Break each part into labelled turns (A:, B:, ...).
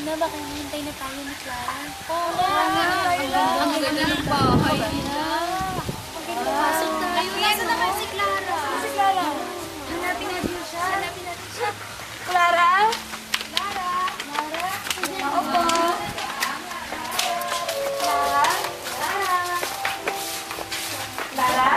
A: na, baka hinihintay na tayo ni Clara.
B: Oo nga. Ang ganda ng bahay nila.
A: Pasok tayo.
B: Nasaan naman si Clara?
A: Si Clara.
B: Hanapin natin siya.
A: Clara?
B: Clara?
A: Opo. Clara? Clara?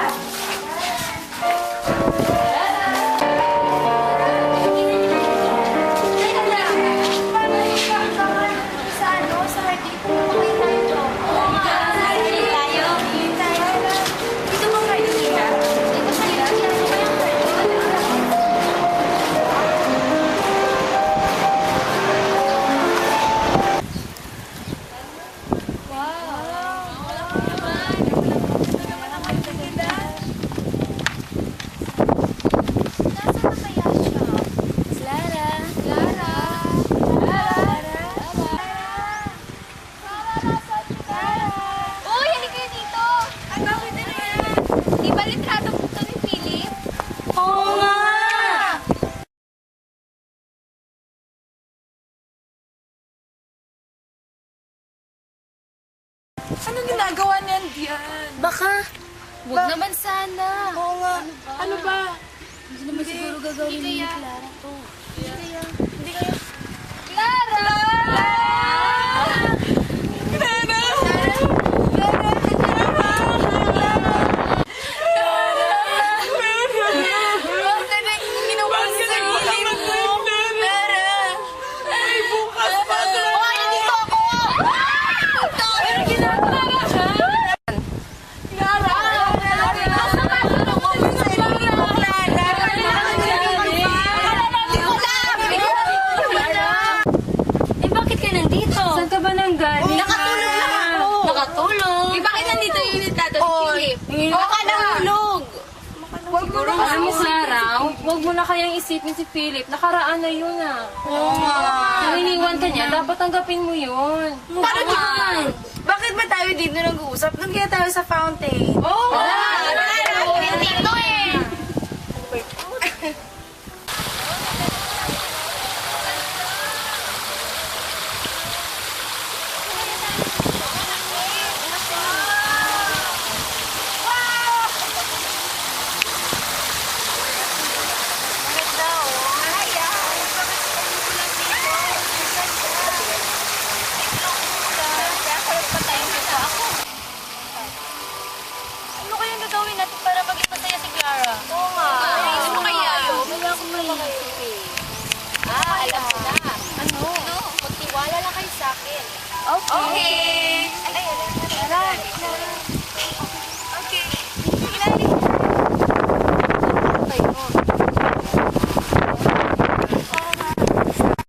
C: Anong ginagawa niyan diyan?
A: Baka. Huwag naman sana.
C: Oo nga. Ano ba?
A: Hindi naman siguro gagawin ni Clara to.
C: Saan ka ba nang galing?
B: Nakatulog lang ako.
A: Nakatulog.
B: Bakit nandito yung initado ni Philip?
C: Baka
B: nahulog.
C: Siguro alam mo, Clara, huwag mo na kayang isipin si Philip. Nakaraan na yun ah.
B: Oo nga.
C: Kung iniwan ka niya, dapat tanggapin mo yun.
B: Paano naman?
D: Bakit ba tayo dito nag-uusap? Doon kaya tayo sa fountain.
B: Oo nga. Hindi to eh.
A: Ano kayang gagawin natin para maging masaya si Clara?
B: Oo nga. Ano mo kaya yun?
A: Wala akong maisip eh.
B: Alam mo na.
A: Ano?
B: Magtiwala lang kayo sa akin.
A: Okay.
B: Okay.